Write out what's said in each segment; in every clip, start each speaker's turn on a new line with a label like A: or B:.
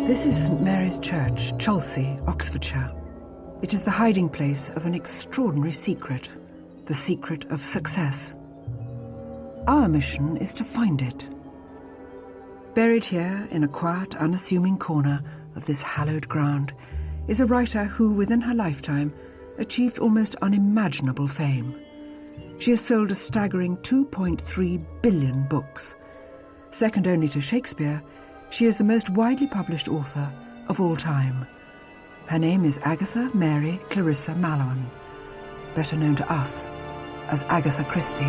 A: This is St Mary's Church, Chelsea, Oxfordshire. It is the hiding place of an extraordinary secret, the secret of success. Our mission is to find it. Buried here in a quiet, unassuming corner of this hallowed ground is a writer who, within her lifetime, achieved almost unimaginable fame. She has sold a staggering 2.3 billion books. Second only to Shakespeare, she is the most widely published author of all time. Her name is Agatha Mary Clarissa Mallowan, better known to us as Agatha Christie.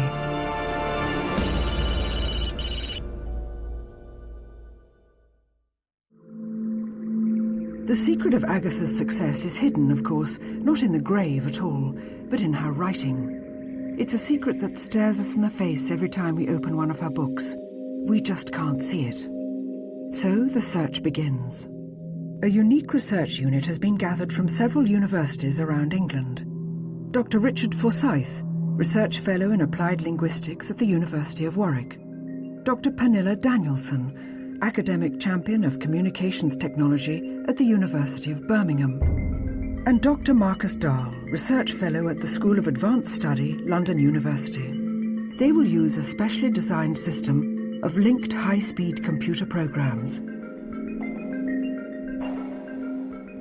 A: The secret of Agatha's success is hidden, of course, not in the grave at all, but in her writing. It's a secret that stares us in the face every time we open one of her books. We just can't see it. So the search begins. A unique research unit has been gathered from several universities around England. Dr. Richard Forsyth, Research Fellow in Applied Linguistics at the University of Warwick. Dr. Pernilla Danielsson, Academic Champion of Communications Technology at the University of Birmingham. And Dr. Marcus Dahl, Research Fellow at the School of Advanced Study, London University. They will use a specially designed system of linked high-speed computer programs.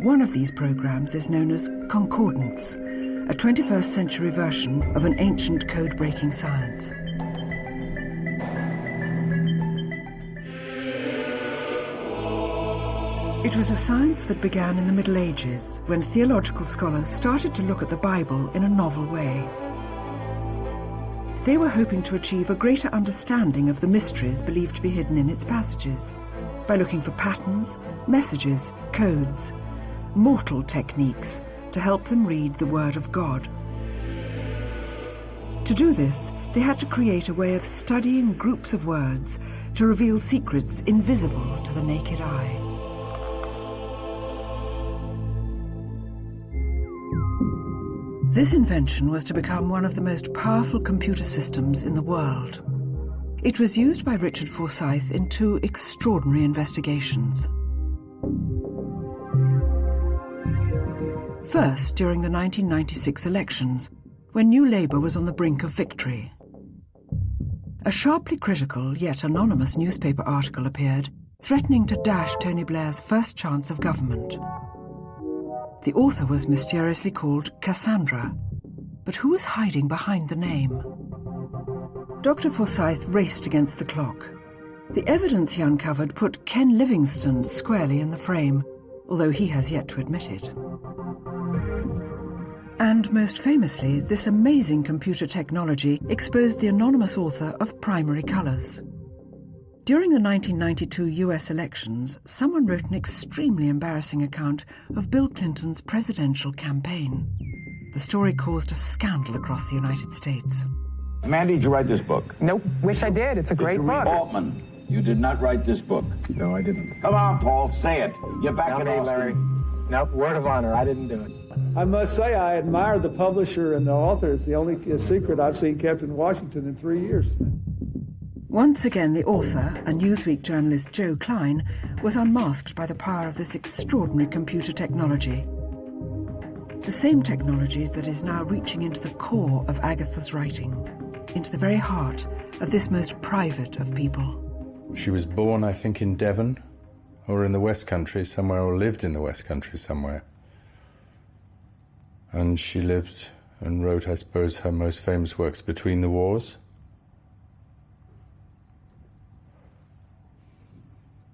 A: One of these programs is known as concordance, a 21st century version of an ancient code-breaking science. It was a science that began in the Middle Ages, when theological scholars started to look at the Bible in a novel way. They were hoping to achieve a greater understanding of the mysteries believed to be hidden in its passages, by looking for patterns, messages, codes, mortal techniques to help them read the Word of God. To do this, they had to create a way of studying groups of words to reveal secrets invisible to the naked eye. This invention was to become one of the most powerful computer systems in the world. It was used by Richard Forsyth in two extraordinary investigations. First, during the 1996 elections, when New Labour was on the brink of victory. A sharply critical, yet anonymous newspaper article appeared, threatening to dash Tony Blair's first chance of government. The author was mysteriously called Cassandra, but who was hiding behind the name? Dr. Forsyth raced against the clock. The evidence he uncovered put Ken Livingstone squarely in the frame, although he has yet to admit it. And most famously, this amazing computer technology exposed the anonymous author of Primary Colours. During the 1992 US elections, someone wrote an extremely embarrassing account of Bill Clinton's presidential campaign. The story caused a scandal across the United States.
B: Mandy, did you write this book?
C: Nope. Wish I did. It's a great book.
B: Altman, you did not write this book.
C: No, I didn't.
B: Come on, Paul, say it. You're back in Austin.
C: Larry. Nope, word of honor, I didn't do it.
D: I must say I admire the publisher and the author. It's the only secret I've seen kept in Washington in 3 years.
A: Once again, the author, a Newsweek journalist Joe Klein, was unmasked by the power of this extraordinary computer technology. The same technology that is now reaching into the core of Agatha's writing, into the very heart of this most private of people.
E: She was born, I think, in Devon, or in the West Country somewhere, or lived in the West Country somewhere. And she lived and wrote, I suppose, her most famous works between the wars.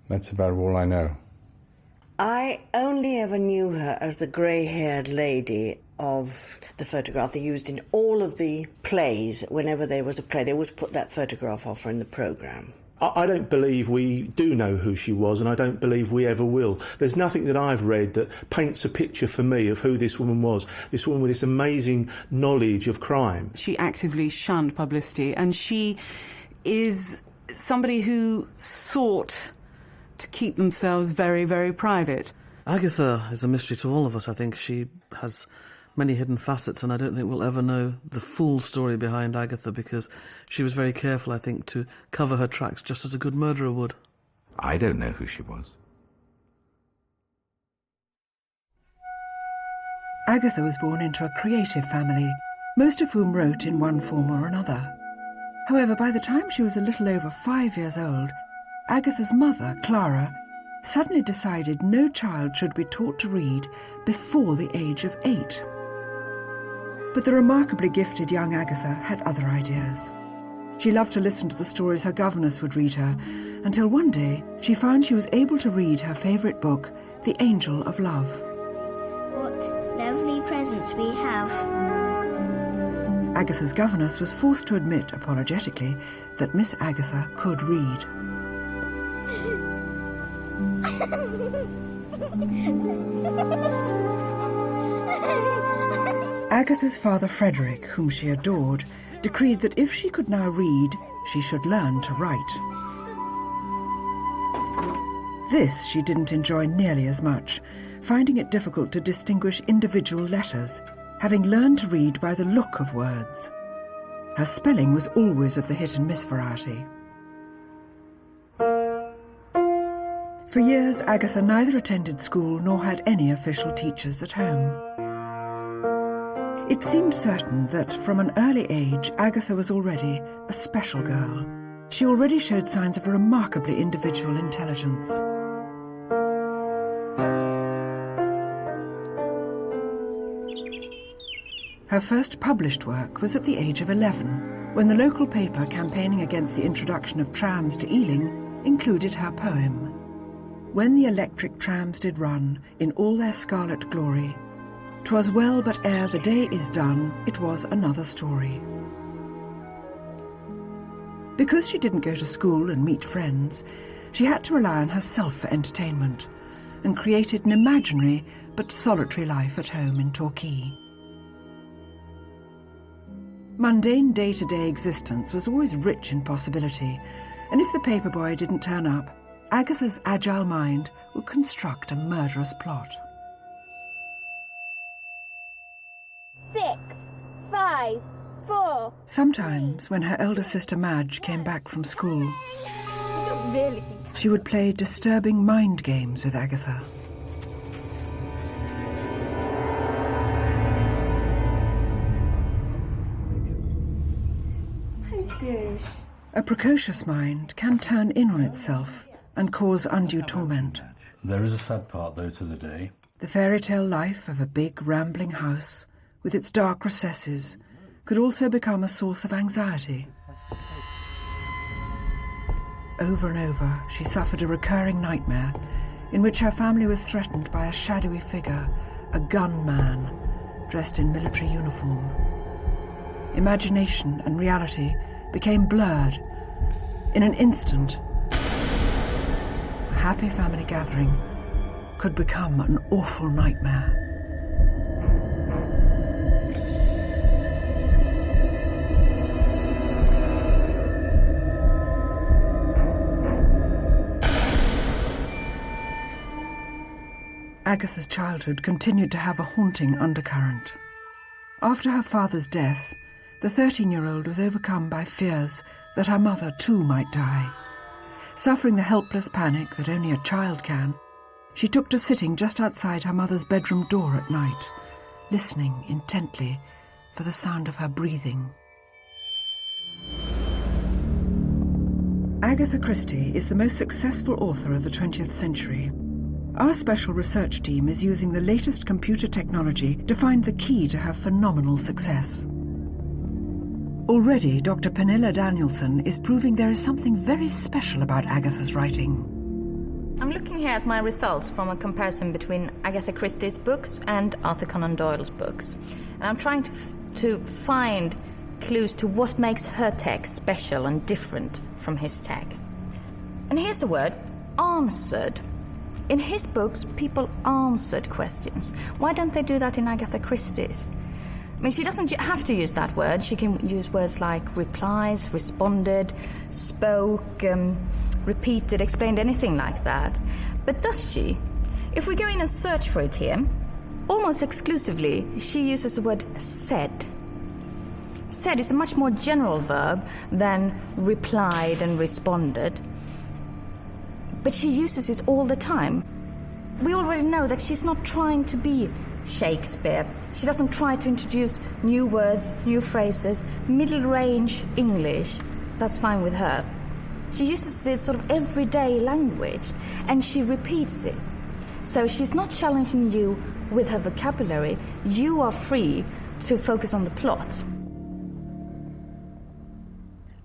E: That's about all I know.
F: I only ever knew her as the grey-haired lady of the photograph they used in all of the plays. Whenever there was a play, they always put that photograph of her in the programme.
G: I don't believe we do know who she was, and I don't believe we ever will. There's nothing that I've read that paints a picture for me of who this woman was, this woman with this amazing knowledge of crime.
H: She actively shunned publicity, and she is somebody who sought to keep themselves very, very private.
I: Agatha is a mystery to all of us. I think she has many hidden facets, and I don't think we'll ever know the full story behind Agatha, because she was very careful, I think, to cover her tracks just as a good murderer would.
J: I don't know who she was.
A: Agatha was born into a creative family, most of whom wrote in one form or another. However, by the time she was a little over 5 years old, Agatha's mother, Clara, suddenly decided no child should be taught to read before the age of 8. But the remarkably gifted young Agatha had other ideas. She loved to listen to the stories her governess would read her, until one day she found she was able to read her favourite book, The Angel of Love.
J: What lovely presents we have.
A: Agatha's governess was forced to admit, apologetically, that Miss Agatha could read. Agatha's father Frederick, whom she adored, decreed that if she could now read, she should learn to write. This she didn't enjoy nearly as much, finding it difficult to distinguish individual letters, having learned to read by the look of words. Her spelling was always of the hit-and-miss variety. For years, Agatha neither attended school nor had any official teachers at home. It seemed certain that from an early age, Agatha was already a special girl. She already showed signs of a remarkably individual intelligence. Her first published work was at the age of 11, when the local paper campaigning against the introduction of trams to Ealing included her poem. When the electric trams did run in all their scarlet glory, 'twas well, but ere the day is done, it was another story. Because she didn't go to school and meet friends, she had to rely on herself for entertainment, and created an imaginary but solitary life at home in Torquay. Mundane day-to-day existence was always rich in possibility, and if the paperboy didn't turn up, Agatha's agile mind would construct a murderous plot.
J: 6, 5, 4.
A: Sometimes, when her elder sister Madge came back from school,
J: You don't really think
A: she would play disturbing mind games with Agatha. A precocious mind can turn in on itself and cause undue torment.
E: There is a sad part, though, to the day.
A: The fairy tale life of a big, rambling house, with its dark recesses, could also become a source of anxiety. Over and over, she suffered a recurring nightmare in which her family was threatened by a shadowy figure, a gunman, dressed in military uniform. Imagination and reality became blurred. In an instant, a happy family gathering could become an awful nightmare. Agatha's childhood continued to have a haunting undercurrent. After her father's death, the 13-year-old was overcome by fears that her mother too might die. Suffering the helpless panic that only a child can, she took to sitting just outside her mother's bedroom door at night, listening intently for the sound of her breathing. Agatha Christie is the most successful author of the 20th century. Our special research team is using the latest computer technology to find the key to her phenomenal success. Already, Dr. Pernilla Danielson is proving there is something very special about Agatha's writing.
K: I'm looking here at my results from a comparison between Agatha Christie's books and Arthur Conan Doyle's books. And I'm trying to find clues to what makes her text special and different from his text. And here's the word, answered. In his books, people answered questions. Why don't they do that in Agatha Christie's? I mean, she doesn't have to use that word. She can use words like replies, responded, spoke, repeated, explained, anything like that. But does she? If we go in and search for it here, almost exclusively, she uses the word said. Said is a much more general verb than replied and responded. But she uses it all the time. we already know that she's not trying to be Shakespeare. She doesn't try to introduce new words, new phrases, middle-range English. That's fine with her. She uses this sort of everyday language, and she repeats it. So she's not challenging you with her vocabulary. You are free to focus on the plot.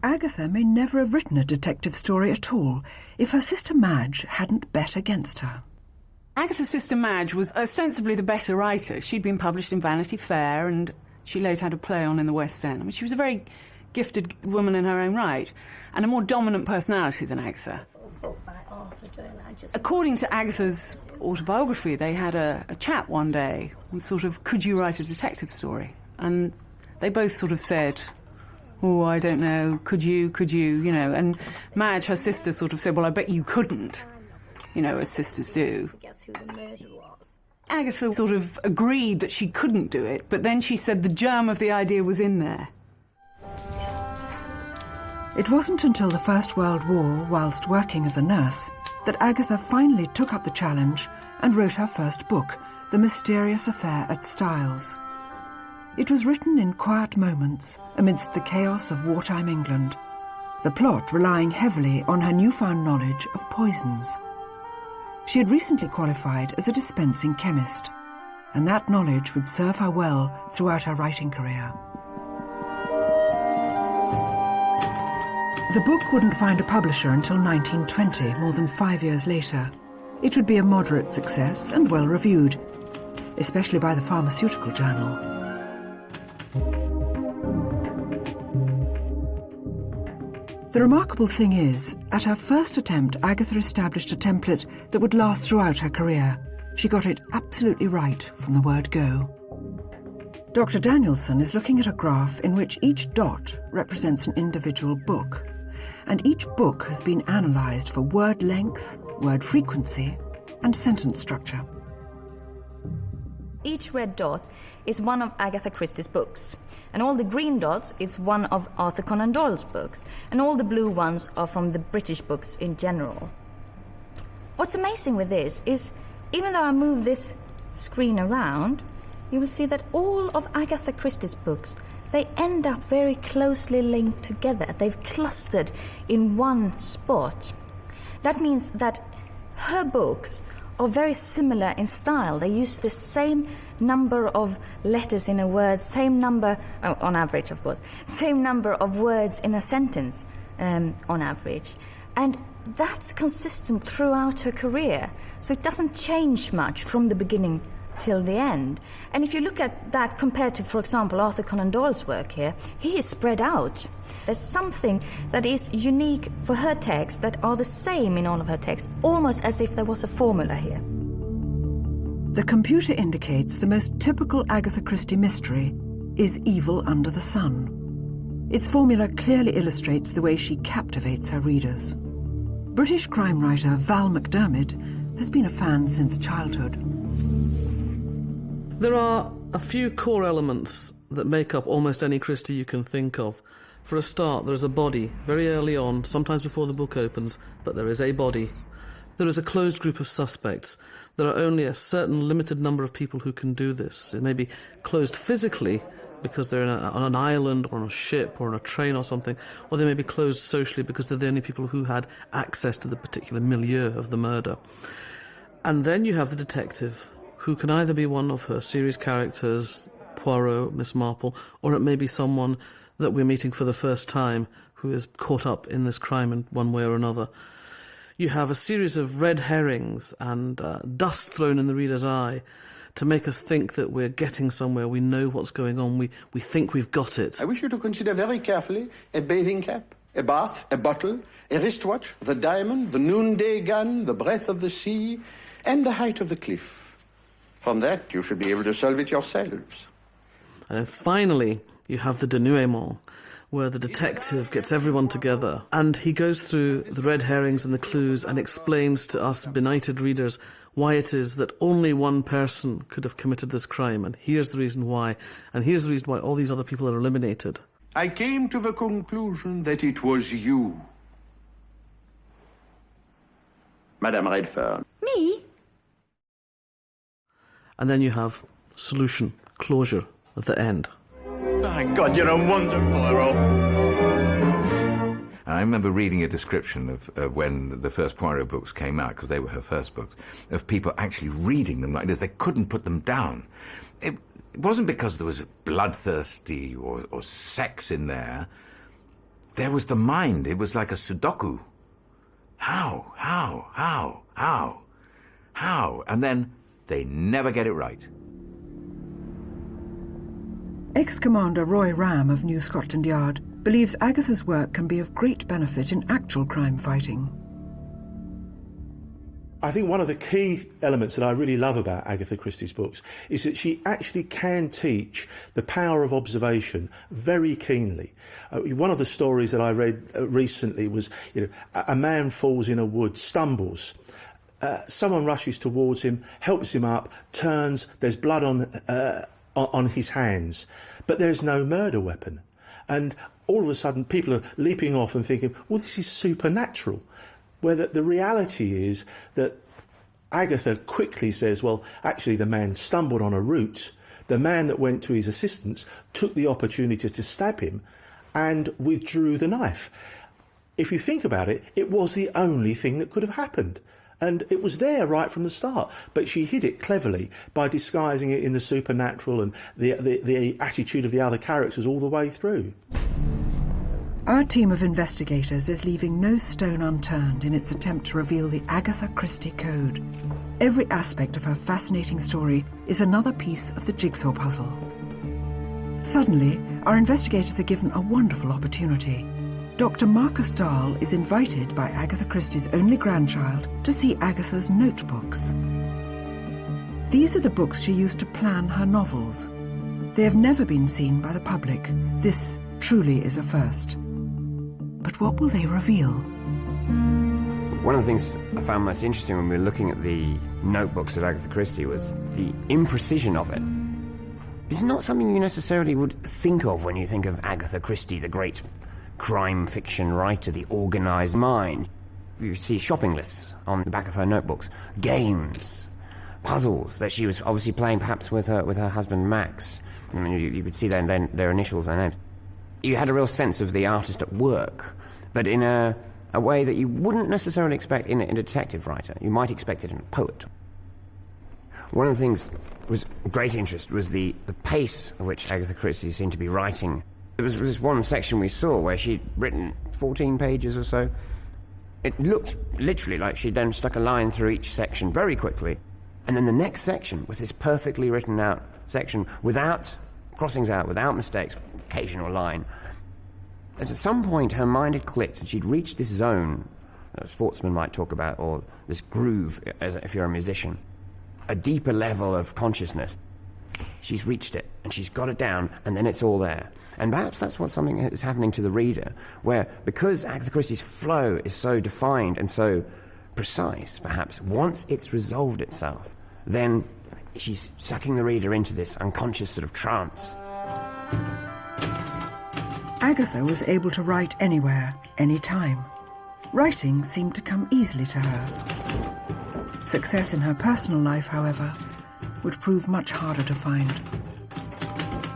A: Agatha may never have written a detective story at all if her sister Madge hadn't bet against her.
H: Agatha's sister Madge was ostensibly the better writer. She'd been published in Vanity Fair, and she later had a play on in the West End. I mean, she was a very gifted woman in her own right, and a more dominant personality than Agatha. According to Agatha's autobiography, they had a chat one day, and sort of, could you write a detective story? And they both sort of said, oh, I don't know, could you, you know, and Madge, her sister, sort of said, well, I bet you couldn't, you know, as sisters do.
J: Guess who the murderer was?
H: Agatha sort of agreed that she couldn't do it, but then she said the germ of the idea was in there.
A: It wasn't until the First World War, whilst working as a nurse, that Agatha finally took up the challenge and wrote her first book, The Mysterious Affair at Styles. It was written in quiet moments amidst the chaos of wartime England, the plot relying heavily on her newfound knowledge of poisons. She had recently qualified as a dispensing chemist, and that knowledge would serve her well throughout her writing career. The book wouldn't find a publisher until 1920, more than 5 years later. It would be a moderate success and well reviewed, especially by the Pharmaceutical Journal. The remarkable thing is, at her first attempt, Agatha established a template that would last throughout her career. She got it absolutely right from the word go. Dr. Danielson is looking at a graph in which each dot represents an individual book, and each book has been analysed for word length, word frequency, and sentence structure.
K: Each red dot is one of Agatha Christie's books, and all the green dots is one of Arthur Conan Doyle's books, and all the blue ones are from the British books in general. What's amazing with this is, even though I move this screen around, you will see that all of Agatha Christie's books, they end up very closely linked together. They've clustered in one spot. That means that her books are very similar in style. They use the same number of letters in a word, same number, on average of course, same number of words in a sentence on average. And that's consistent throughout her career. So it doesn't change much from the beginning till the end. And if you look at that compared to, for example, Arthur Conan Doyle's work here, he is spread out. There's something that is unique for her texts that are the same in all of her texts, almost as if there was a formula here.
A: The computer indicates the most typical Agatha Christie mystery is evil under the sun. Its formula clearly illustrates the way she captivates her readers. British crime writer Val McDermid has been a fan since childhood.
I: There are a few core elements that make up almost any Christie you can think of. For a start, there is a body, very early on, sometimes before the book opens, but there is a body. There is a closed group of suspects. There are only a certain limited number of people who can do this. It may be closed physically, because they're on an island or on a ship or on a train or something, or they may be closed socially because they're the only people who had access to the particular milieu of the murder. And then you have the detective, who can either be one of her series characters, Poirot, Miss Marple, or it may be someone that we're meeting for the first time who is caught up in this crime in one way or another. You have a series of red herrings and dust thrown in the reader's eye to make us think that we're getting somewhere, we know what's going on, we think we've got it.
L: I wish you to consider very carefully a bathing cap, a bath, a bottle, a wristwatch, the diamond, the noonday gun, the breadth of the sea, and the height of the cliff. From that, you should be able to solve it yourselves.
I: And then finally, you have the denouement, where the detective gets everyone together, and he goes through the red herrings and the clues and explains to us benighted readers why it is that only one person could have committed this crime, and here's the reason why, and here's the reason why all these other people are eliminated.
L: I came to the conclusion that it was you, Madame Redfern.
K: Me?
I: And then you have solution, closure at the end.
M: My God, you're a wonder, Poirot. I remember reading a description of when the first Poirot books came out, because they were her first books, of people actually reading them like this. They couldn't put them down. It wasn't because there was bloodthirsty or sex in there. There was the mind. It was like a Sudoku. How? And then they never get it right.
A: Ex-Commander Roy Ram of New Scotland Yard believes Agatha's work can be of great benefit in actual crime fighting.
G: I think one of the key elements that I really love about Agatha Christie's books is that she actually can teach the power of observation very keenly. One of the stories that I read recently was, a man falls in a wood, stumbles. Someone rushes towards him, helps him up, turns, there's blood on his hands, but there's no murder weapon. And all of a sudden people are leaping off and thinking, well, this is supernatural. Where the reality is that Agatha quickly says, well, actually the man stumbled on a root. The man that went to his assistance took the opportunity to stab him and withdrew the knife. If you think about it, it was the only thing that could have happened. And it was there right from the start, but she hid it cleverly by disguising it in the supernatural and the attitude of the other characters all the way through.
A: Our team of investigators is leaving no stone unturned in its attempt to reveal the Agatha Christie Code. Every aspect of her fascinating story is another piece of the jigsaw puzzle. Suddenly, our investigators are given a wonderful opportunity. Dr. Marcus Dahl is invited by Agatha Christie's only grandchild to see Agatha's notebooks. These are the books she used to plan her novels. They have never been seen by the public. This truly is a first. But what will they reveal?
N: One of the things I found most interesting when we were looking at the notebooks of Agatha Christie was the imprecision of it. It's not something you necessarily would think of when you think of Agatha Christie, the great crime fiction writer, the organised mind. You see shopping lists on the back of her notebooks, games, puzzles that she was obviously playing perhaps with her husband Max. I mean, you could see their initials, their names. You had a real sense of the artist at work, but in a way that you wouldn't necessarily expect in a detective writer. You might expect it in a poet. One of the things that was of great interest was the pace at which Agatha Christie seemed to be writing. There was this one section we saw where she'd written 14 pages or so. It looked literally like she'd then stuck a line through each section very quickly, and then the next section was this perfectly written out section without crossings out, without mistakes, occasional line. At some point her mind had clicked and she'd reached this zone that sportsmen might talk about, or this groove as if you're a musician, a deeper level of consciousness. She's reached it and she's got it down, and then it's all there. And perhaps that's what something is happening to the reader, where because Agatha Christie's flow is so defined and so precise, perhaps once it's resolved itself, then she's sucking the reader into this unconscious sort of trance.
A: Agatha was able to write anywhere, anytime. Writing seemed to come easily to her. Success in her personal life, however, would prove much harder to find.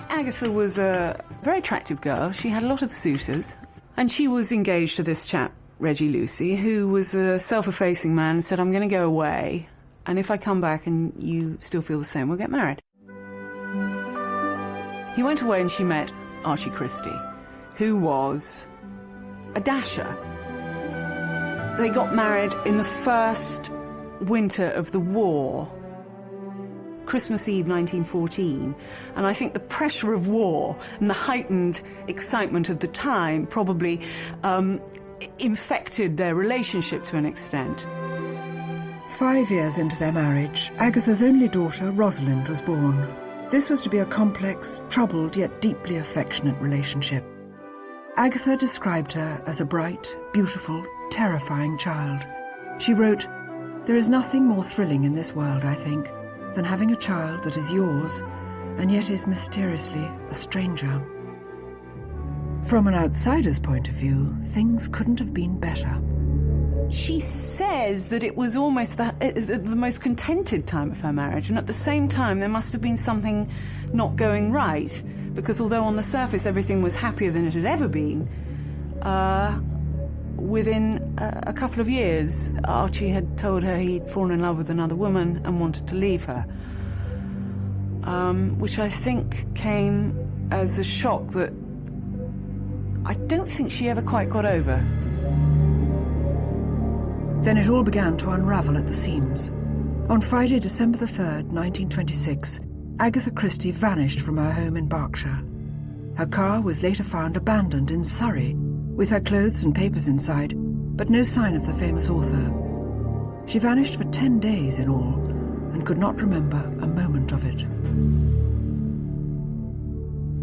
H: Agatha was a very attractive girl. She had a lot of suitors, and she was engaged to this chap, Reggie Lucy, who was a self-effacing man and said, I'm going to go away, and if I come back and you still feel the same, we'll get married. He went away and she met Archie Christie, who was a dasher. They got married in the first winter of the war, Christmas Eve 1914, and I think the pressure of war and the heightened excitement of the time probably infected their relationship to an extent.
A: 5 years into their marriage, Agatha's only daughter, Rosalind, was born. This was to be a complex, troubled, yet deeply affectionate relationship. Agatha described her as a bright, beautiful, terrifying child. She wrote, "There is nothing more thrilling in this world, I think, than having a child that is yours and yet is mysteriously a stranger." From an outsider's point of view, things couldn't have been better.
H: She says that it was almost the most contented time of her marriage, and at the same time there must have been something not going right, because although on the surface everything was happier than it had ever been, within a couple of years Archie had told her he'd fallen in love with another woman and wanted to leave her, which I think came as a shock that I don't think she ever quite got over.
A: Then it all began to unravel at the seams. On Friday, December the 3rd, 1926, Agatha Christie vanished from her home in Berkshire. Her car was later found abandoned in Surrey, with her clothes and papers inside, but no sign of the famous author. She vanished for 10 days in all, and could not remember a moment of it.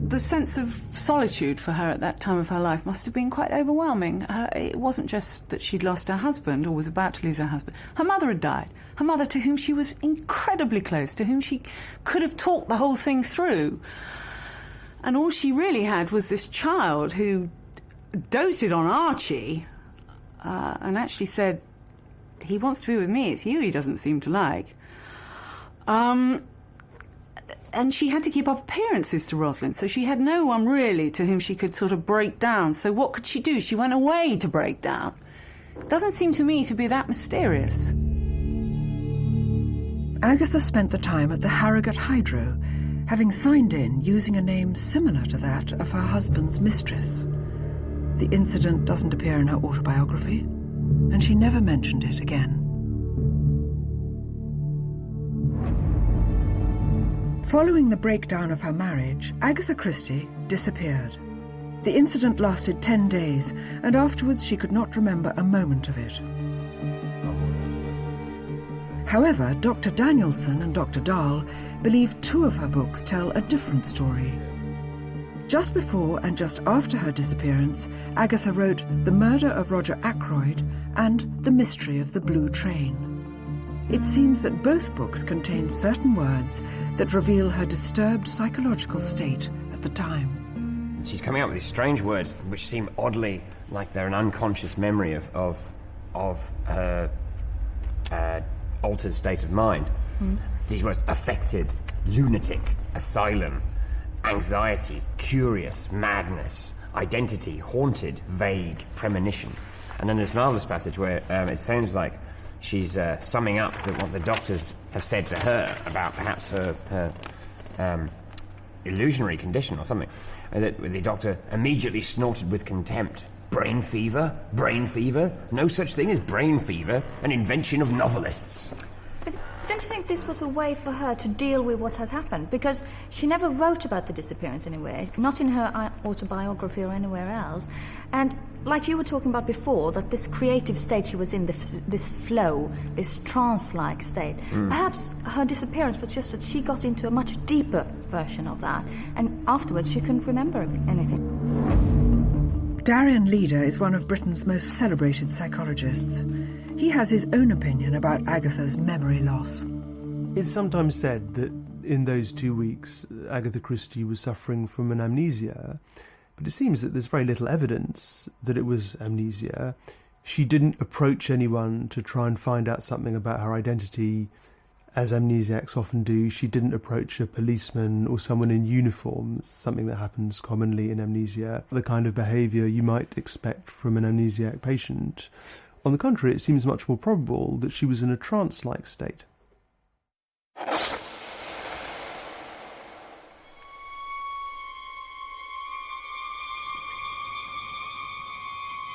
H: The sense of solitude for her at that time of her life must have been quite overwhelming. It wasn't just that she'd lost her husband or was about to lose her husband. Her mother had died. Her mother, to whom she was incredibly close, to whom she could have talked the whole thing through. And all she really had was this child who doted on Archie and actually said, he wants to be with me, it's you he doesn't seem to like. And she had to keep up appearances to Rosalind, so she had no one really to whom she could sort of break down. So what could she do? She went away to break down. It doesn't seem to me to be that mysterious.
A: Agatha spent the time at the Harrogate Hydro, having signed in using a name similar to that of her husband's mistress. The incident doesn't appear in her autobiography, and she never mentioned it again. Following the breakdown of her marriage, Agatha Christie disappeared. The incident lasted 10 days, and afterwards she could not remember a moment of it. However, Dr. Danielson and Dr. Dahl believe 2 of her books tell a different story. Just before and just after her disappearance, Agatha wrote The Murder of Roger Ackroyd and The Mystery of the Blue Train. It seems that both books contain certain words that reveal her disturbed psychological state at the time.
N: She's coming up with these strange words which seem oddly like they're an unconscious memory of her altered state of mind. These words: affected, lunatic, asylum, anxiety, curious, madness, identity, haunted, vague, premonition. And then there's a marvellous passage where it sounds like she's summing up what the doctors have said to her about perhaps her illusionary condition or something. And that the doctor immediately snorted with contempt. Brain fever? Brain fever? No such thing as brain fever, an invention of novelists.
K: But don't you think this was a way for her to deal with what has happened? Because she never wrote about the disappearance anywhere, not in her autobiography or anywhere else. And like you were talking about before, that this creative state she was in, this flow, this trance-like state, perhaps her disappearance was just that she got into a much deeper version of that, and afterwards she couldn't remember anything.
A: Darian Leader is one of Britain's most celebrated psychologists. He has his own opinion about Agatha's memory loss.
O: It's sometimes said that in those 2 weeks Agatha Christie was suffering from an amnesia, but it seems that there's very little evidence that it was amnesia. She didn't approach anyone to try and find out something about her identity, as amnesiacs often do. She didn't approach a policeman or someone in uniform, something that happens commonly in amnesia, the kind of behaviour you might expect from an amnesiac patient. On the contrary, it seems much more probable that she was in a trance-like state.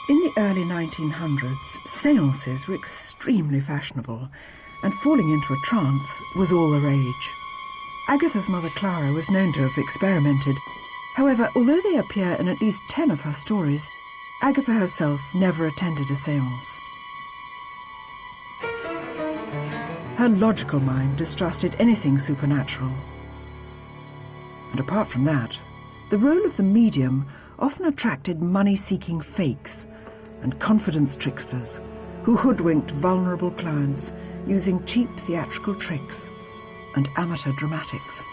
A: In the early 1900s, séances were extremely fashionable, and falling into a trance was all the rage. Agatha's mother Clara was known to have experimented. However, although they appear in at least 10 of her stories, Agatha herself never attended a séance. Her logical mind distrusted anything supernatural. And apart from that, the role of the medium often attracted money-seeking fakes and confidence tricksters who hoodwinked vulnerable clients using cheap theatrical tricks and amateur dramatics.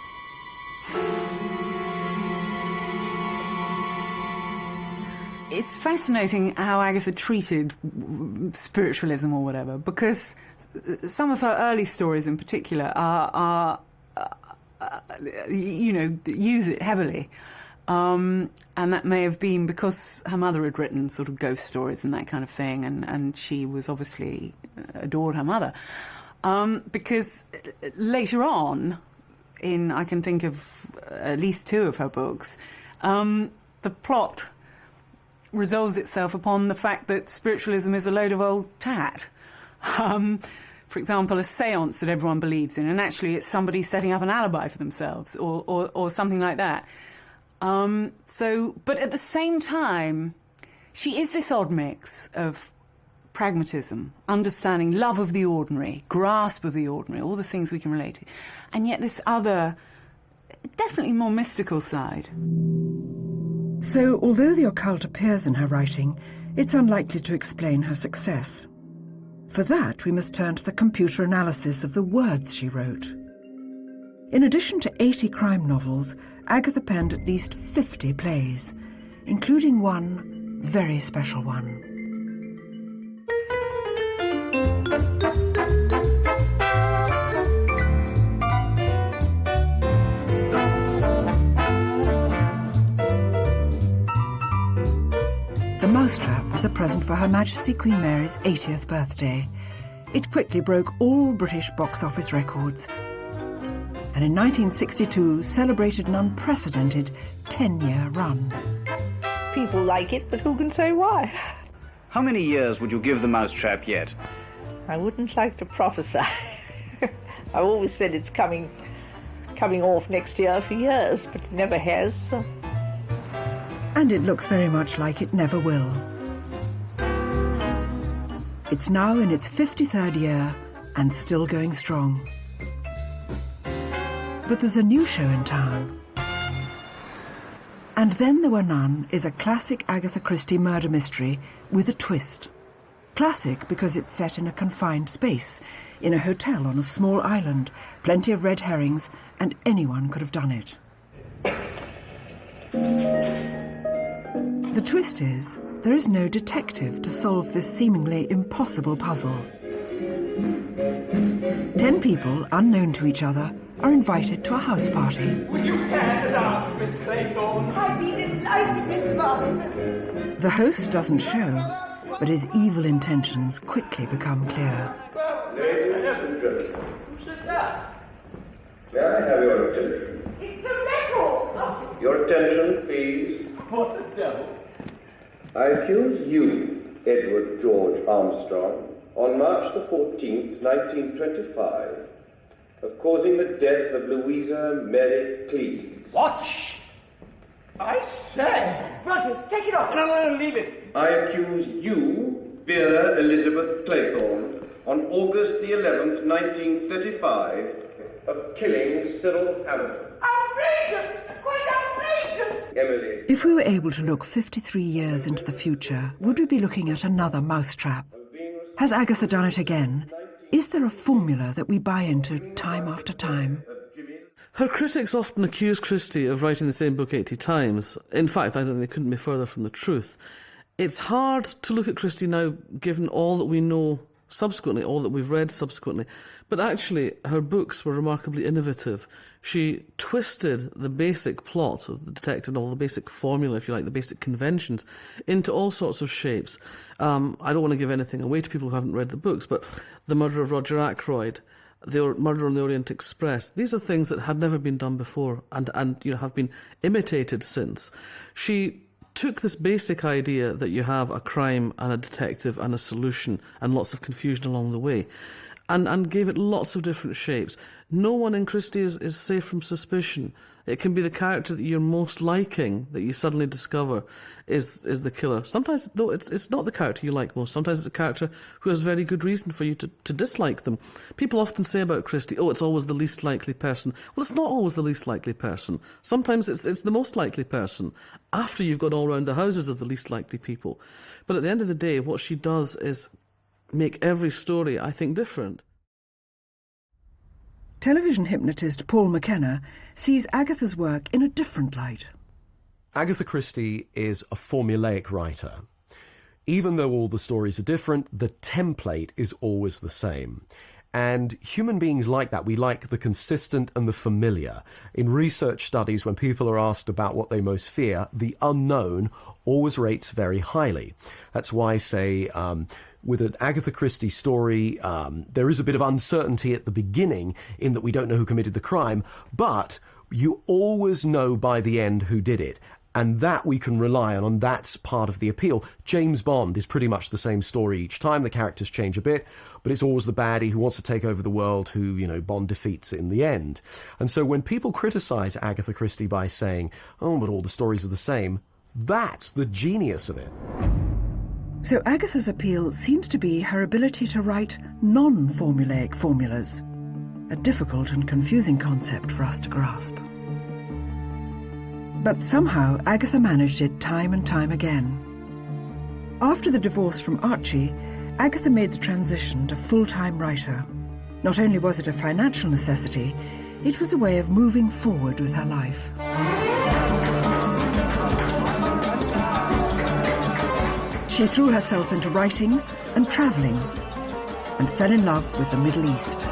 H: It's fascinating how Agatha treated spiritualism or whatever, because some of her early stories in particular are use it heavily. And that may have been because her mother had written sort of ghost stories and that kind of thing, and she was obviously adored her mother. Because later on, I can think of at least 2 of her books, the plot resolves itself upon the fact that spiritualism is a load of old tat. For example, a séance that everyone believes in, and actually it's somebody setting up an alibi for themselves, or something like that. But at the same time, she is this odd mix of pragmatism, understanding, love of the ordinary, grasp of the ordinary, all the things we can relate to, and yet this other, definitely more mystical side.
A: So, although the occult appears in her writing, it's unlikely to explain her success. For that, we must turn to the computer analysis of the words she wrote. In addition to 80 crime novels, Agatha penned at least 50 plays, including one very special one. The Mousetrap was a present for Her Majesty Queen Mary's 80th birthday. It quickly broke all British box office records, and in 1962 celebrated an unprecedented 10-year run.
P: People like it, but who can say why?
Q: How many years would you give The Mousetrap yet?
P: I wouldn't like to prophesy. I've always said it's coming off next year for years, but it never has. So.
A: And it looks very much like it never will. It's now in its 53rd year and still going strong. But there's a new show in town. And Then There Were None is a classic Agatha Christie murder mystery with a twist. Classic because it's set in a confined space, in a hotel on a small island, plenty of red herrings, and anyone could have done it. The twist is, there is no detective to solve this seemingly impossible puzzle. 10 people, unknown to each other, are invited to a house party.
R: Would you care to dance, Miss Claythorne? I'd be delighted, Mr. Marston.
A: The host doesn't show, but his evil intentions quickly become clear.
R: Ladies and gentlemen, sit down.
S: May I have your attention?
R: It's the record!
S: Your attention, please.
R: What the devil?
S: I accuse you, Edward George Armstrong, on March the 14th, 1925, of causing the death of Louisa Mary Cleves.
R: What? I say! Rogers, take it off! No, leave it.
S: I accuse you, Vera Elizabeth Claythorne, on August the 11th, 1935, of killing Cyril Hamilton.
R: Outrageous! Quite outrageous!
S: Emily.
A: If we were able to look 53 years into the future, would we be looking at another mousetrap? Has Agatha done it again? Is there a formula that we buy into time after time?
I: Her critics often accuse Christie of writing the same book 80 times. In fact, I think they couldn't be further from the truth. It's hard to look at Christie now, given all that we know subsequently, all that we've read subsequently. But actually, her books were remarkably innovative. She twisted the basic plot of the detective novel, the basic formula, if you like, the basic conventions, into all sorts of shapes. I don't want to give anything away to people who haven't read the books, but The Murder of Roger Ackroyd, The Murder on the Orient Express, these are things that had never been done before and have been imitated since. She took this basic idea that you have a crime and a detective and a solution and lots of confusion along the way, and gave it lots of different shapes. No one in Christie is safe from suspicion. It can be the character that you're most liking that you suddenly discover is the killer. Sometimes, though, it's not the character you like most. Sometimes it's a character who has very good reason for you to dislike them. People often say about Christie, it's always the least likely person. Well, it's not always the least likely person. Sometimes it's the most likely person, after you've got all round the houses of the least likely people. But at the end of the day, what she does is make every story, I think, different.
A: Television hypnotist Paul McKenna sees Agatha's work in a different light.
T: Agatha Christie is a formulaic writer. Even though all the stories are different, the template is always the same. And human beings like that. We like the consistent and the familiar. In research studies, when people are asked about what they most fear, the unknown always rates very highly. That's why, say, with an Agatha Christie story, there is a bit of uncertainty at the beginning in that we don't know who committed the crime, but you always know by the end who did it. And that we can rely on, and that's part of the appeal. James Bond is pretty much the same story each time. The characters change a bit, but it's always the baddie who wants to take over the world who, Bond defeats in the end. And so when people criticize Agatha Christie by saying, oh, but all the stories are the same, that's the genius of it.
A: So Agatha's appeal seems to be her ability to write non-formulaic formulas, a difficult and confusing concept for us to grasp. But somehow Agatha managed it time and time again. After the divorce from Archie, Agatha made the transition to full-time writer. Not only was it a financial necessity, it was a way of moving forward with her life. She threw herself into writing and travelling and fell in love with the Middle East.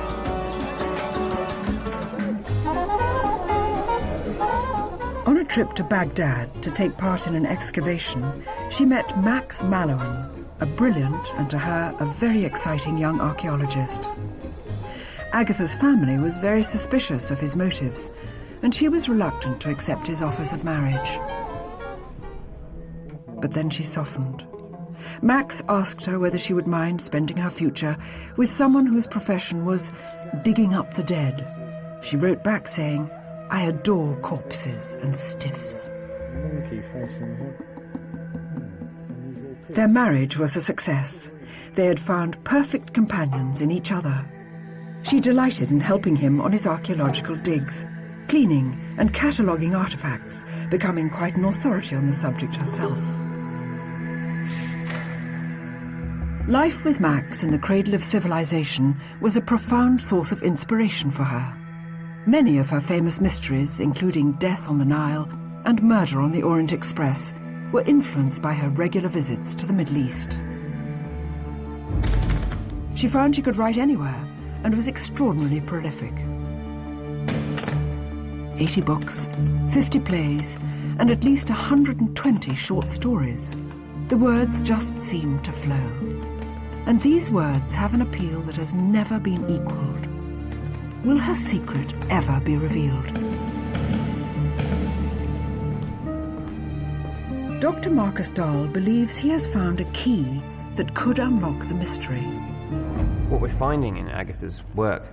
A: On a trip to Baghdad to take part in an excavation, she met Max Mallowan, a brilliant and to her a very exciting young archaeologist. Agatha's family was very suspicious of his motives, and she was reluctant to accept his offers of marriage. But then she softened. Max asked her whether she would mind spending her future with someone whose profession was digging up the dead. She wrote back saying, I adore corpses and stiffs. Their marriage was a success. They had found perfect companions in each other. She delighted in helping him on his archaeological digs, cleaning and cataloguing artifacts, becoming quite an authority on the subject herself. Life with Max in the cradle of civilization was a profound source of inspiration for her. Many of her famous mysteries, including Death on the Nile and Murder on the Orient Express, were influenced by her regular visits to the Middle East. She found she could write anywhere and was extraordinarily prolific. 80 books, 50 plays, and at least 120 short stories. The words just seemed to flow. And these words have an appeal that has never been equalled. Will her secret ever be revealed? Dr. Marcus Dahl believes he has found a key that could unlock the mystery.
N: What we're finding in Agatha's work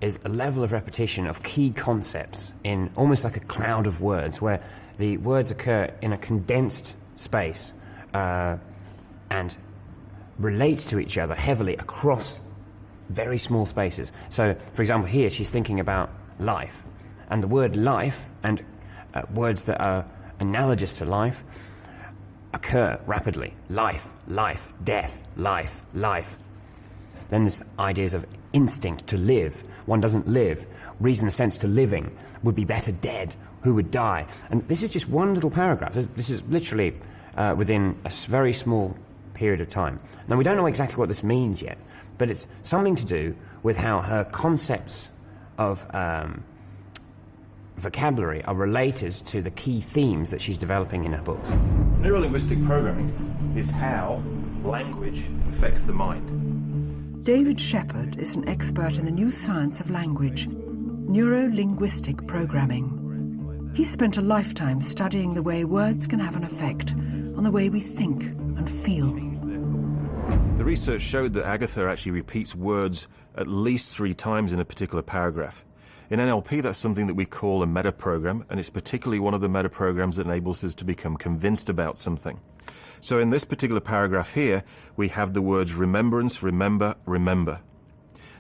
N: is a level of repetition of key concepts in almost like a cloud of words, where the words occur in a condensed space and relate to each other heavily across very small spaces. So, for example, here she's thinking about life, and the word life and words that are analogous to life occur rapidly. Life, life, death, life, life. Then there's ideas of instinct, to live. One doesn't live. Reason and sense to living. Would be better dead. Who would die? And this is just one little paragraph. This is literally within a very small period of time. Now, we don't know exactly what this means yet, but it's something to do with how her concepts of vocabulary are related to the key themes that she's developing in her books.
G: Neurolinguistic programming is how language affects the mind.
A: David Shepard is an expert in the new science of language, neurolinguistic programming. He spent a lifetime studying the way words can have an effect on the way we think and feel.
U: The research showed that Agatha actually repeats words at least 3 times in a particular paragraph. In NLP, that's something that we call a meta-program, and it's particularly one of the meta-programs that enables us to become convinced about something. So in this particular paragraph here, we have the words remembrance, remember, remember.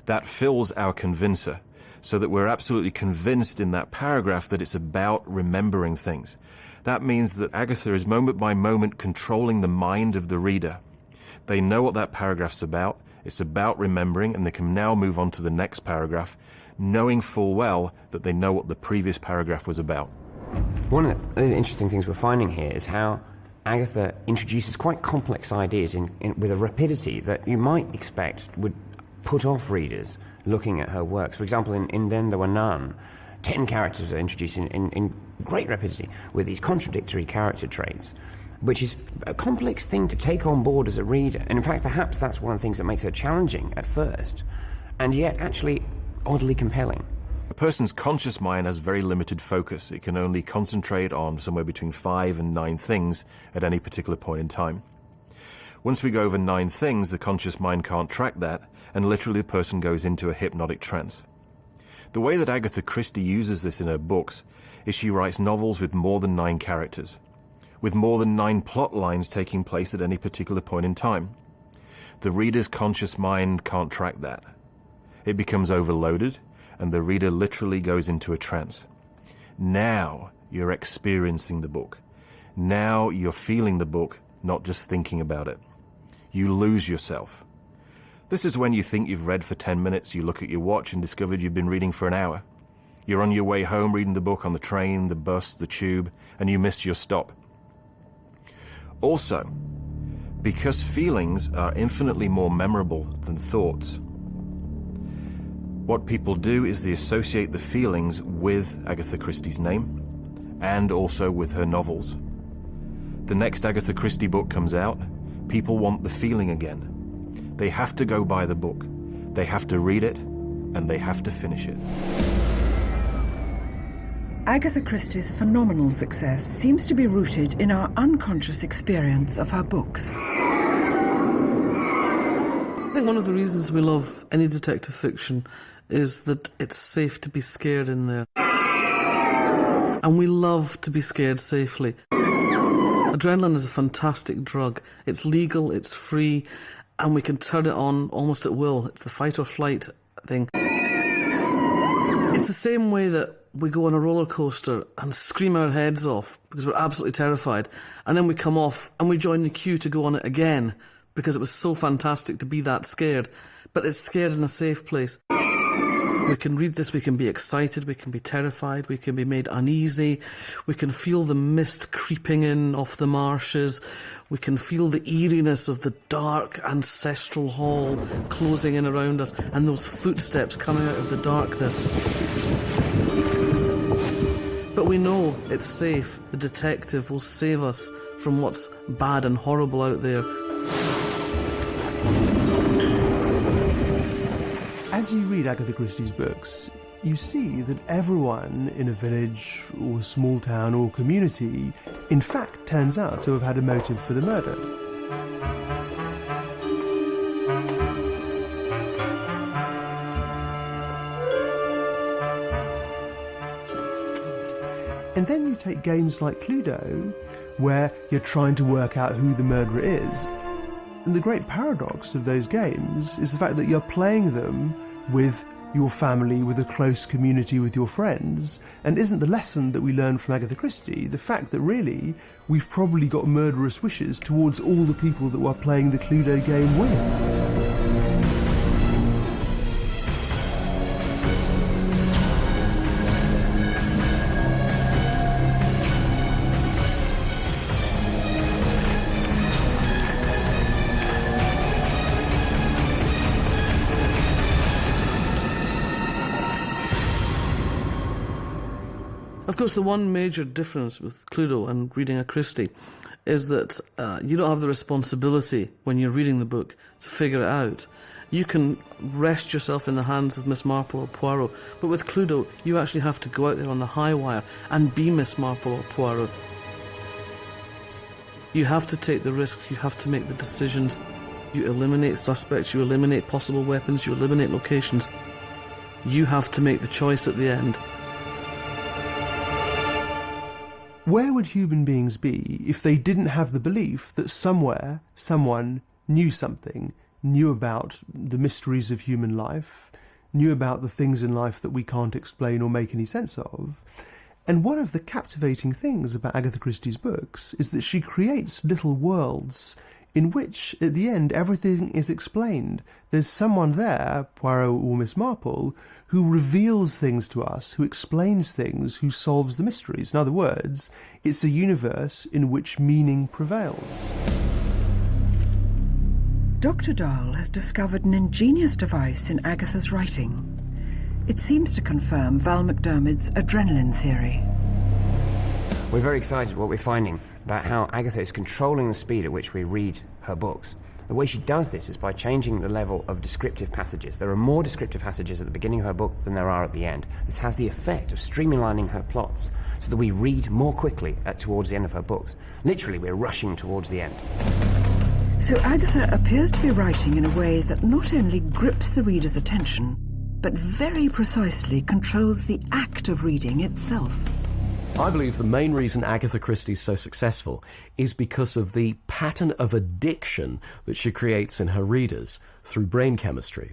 U: That fills our convincer, so that we're absolutely convinced in that paragraph that it's about remembering things. That means that Agatha is moment by moment controlling the mind of the reader. They know what that paragraph's about. It's about remembering, and they can now move on to the next paragraph, knowing full well that they know what the previous paragraph was about.
N: One of the interesting things we're finding here is how Agatha introduces quite complex ideas with a rapidity that you might expect would put off readers looking at her works. For example, in Then There Were None, 10 characters are introduced in great rapidity with these contradictory character traits, which is a complex thing to take on board as a reader. And in fact, perhaps that's one of the things that makes her challenging at first, and yet actually oddly compelling.
U: A person's conscious mind has very limited focus. It can only concentrate on somewhere between 5 and 9 things at any particular point in time. Once we go over 9 things, the conscious mind can't track that, and literally the person goes into a hypnotic trance. The way that Agatha Christie uses this in her books is she writes novels with more than 9 characters, with more than 9 plot lines taking place at any particular point in time. The reader's conscious mind can't track that. It becomes overloaded, and the reader literally goes into a trance. Now you're experiencing the book. Now you're feeling the book, not just thinking about it. You lose yourself. This is when you think you've read for 10 minutes, you look at your watch and discover you've been reading for an hour. You're on your way home reading the book on the train, the bus, the tube, and you missed your stop. Also, because feelings are infinitely more memorable than thoughts, what people do is they associate the feelings with Agatha Christie's name and also with her novels. The next Agatha Christie book comes out, people want the feeling again. They have to go buy the book, they have to read it, and they have to finish it.
A: Agatha Christie's phenomenal success seems to be rooted in our unconscious experience of her books.
I: I think one of the reasons we love any detective fiction is that it's safe to be scared in there. And we love to be scared safely. Adrenaline is a fantastic drug. It's legal, it's free, and we can turn it on almost at will. It's the fight or flight thing. It's the same way that we go on a roller coaster and scream our heads off because we're absolutely terrified, and then we come off and we join the queue to go on it again because it was so fantastic to be that scared. But it's scared in a safe place. We can read this, we can be excited, we can be terrified, we can be made uneasy, we can feel the mist creeping in off the marshes, we can feel the eeriness of the dark ancestral hall closing in around us, and those footsteps coming out of the darkness. But we know it's safe. The detective will save us from what's bad and horrible out there.
O: As you read Agatha Christie's books, you see that everyone in a village or small town or community in fact turns out to have had a motive for the murder. And then you take games like Cluedo, where you're trying to work out who the murderer is. And the great paradox of those games is the fact that you're playing them with your family, with a close community, with your friends. And isn't the lesson that we learn from Agatha Christie the fact that really we've probably got murderous wishes towards all the people that we're playing the Cluedo game with?
I: Of course, the one major difference with Cluedo and reading a Christie is that you don't have the responsibility when you're reading the book to figure it out. You can rest yourself in the hands of Miss Marple or Poirot, but with Cluedo, you actually have to go out there on the high wire and be Miss Marple or Poirot. You have to take the risks, you have to make the decisions. You eliminate suspects, you eliminate possible weapons, you eliminate locations. You have to make the choice at the end.
O: Where would human beings be if they didn't have the belief that somewhere, someone knew something, knew about the mysteries of human life, knew about the things in life that we can't explain or make any sense of? And one of the captivating things about Agatha Christie's books is that she creates little worlds in which, at the end, everything is explained. There's someone there, Poirot or Miss Marple, who reveals things to us, who explains things, who solves the mysteries. In other words, it's a universe in which meaning prevails.
A: Dr. Dahl has discovered an ingenious device in Agatha's writing. It seems to confirm Val McDermid's adrenaline theory.
N: We're very excited what we're finding about how Agatha is controlling the speed at which we read her books. The way she does this is by changing the level of descriptive passages. There are more descriptive passages at the beginning of her book than there are at the end. This has the effect of streamlining her plots so that we read more quickly towards the end of her books. Literally, we're rushing towards the end.
A: So Agatha appears to be writing in a way that not only grips the reader's attention, but very precisely controls the act of reading itself.
T: I believe the main reason Agatha Christie is so successful is because of the pattern of addiction that she creates in her readers through brain chemistry.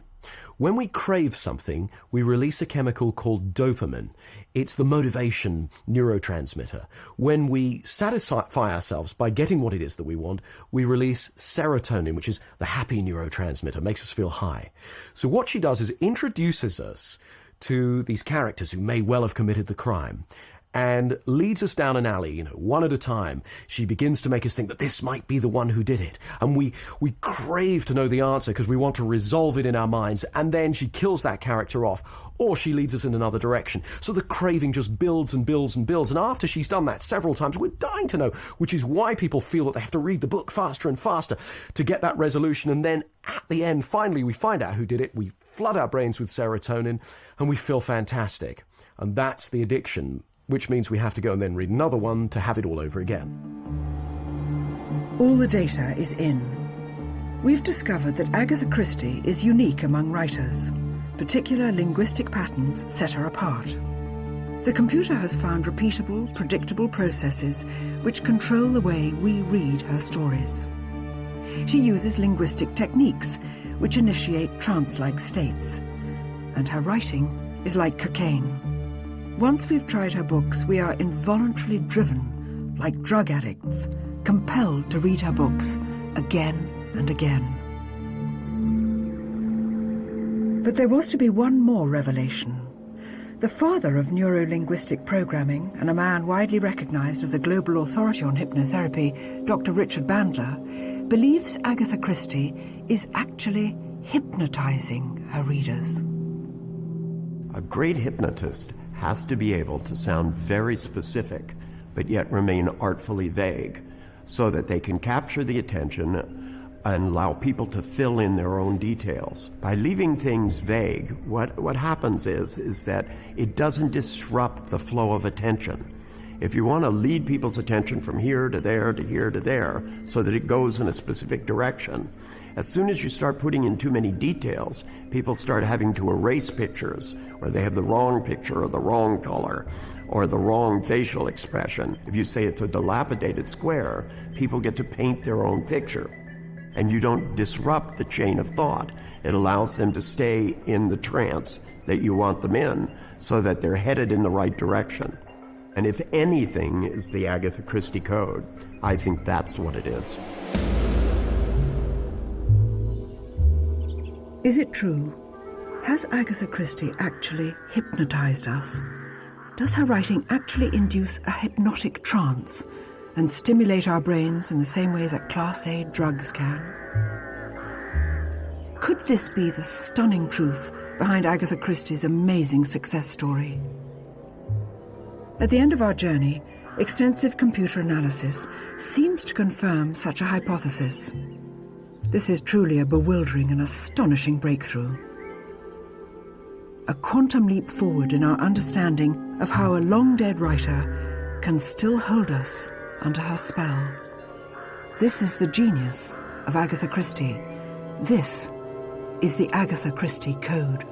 T: When we crave something, we release a chemical called dopamine. It's the motivation neurotransmitter. When we satisfy ourselves by getting what it is that we want, we release serotonin, which is the happy neurotransmitter, makes us feel high. So what she does is introduces us to these characters who may well have committed the crime, and leads us down an alley, one at a time. She begins to make us think that this might be the one who did it. And we crave to know the answer because we want to resolve it in our minds. And then she kills that character off, or she leads us in another direction. So the craving just builds and builds and builds. And after she's done that several times, we're dying to know, which is why people feel that they have to read the book faster and faster to get that resolution. And then at the end, finally, we find out who did it. We flood our brains with serotonin and we feel fantastic. And that's the addiction, which means we have to go and then read another one to have it all over again.
A: All the data is in. We've discovered that Agatha Christie is unique among writers. Particular linguistic patterns set her apart. The computer has found repeatable, predictable processes which control the way we read her stories. She uses linguistic techniques which initiate trance-like states. And her writing is like cocaine. Once we've tried her books, we are involuntarily driven, like drug addicts, compelled to read her books again and again. But there was to be one more revelation. The father of neuro-linguistic programming and a man widely recognized as a global authority on hypnotherapy, Dr. Richard Bandler, believes Agatha Christie is actually hypnotizing her readers.
B: A great hypnotist has to be able to sound very specific, but yet remain artfully vague, so that they can capture the attention and allow people to fill in their own details. By leaving things vague, what happens is that it doesn't disrupt the flow of attention. If you want to lead people's attention from here to there to here to there, so that it goes in a specific direction, as soon as you start putting in too many details, people start having to erase pictures, or they have the wrong picture or the wrong color or the wrong facial expression. If you say it's a dilapidated square, people get to paint their own picture. And you don't disrupt the chain of thought. It allows them to stay in the trance that you want them in so that they're headed in the right direction. And if anything is the Agatha Christie code, I think that's what it is.
A: Is it true? Has Agatha Christie actually hypnotized us? Does her writing actually induce a hypnotic trance and stimulate our brains in the same way that Class A drugs can? Could this be the stunning truth behind Agatha Christie's amazing success story? At the end of our journey, extensive computer analysis seems to confirm such a hypothesis. This is truly a bewildering and astonishing breakthrough. A quantum leap forward in our understanding of how a long-dead writer can still hold us under her spell. This is the genius of Agatha Christie. This is the Agatha Christie Code.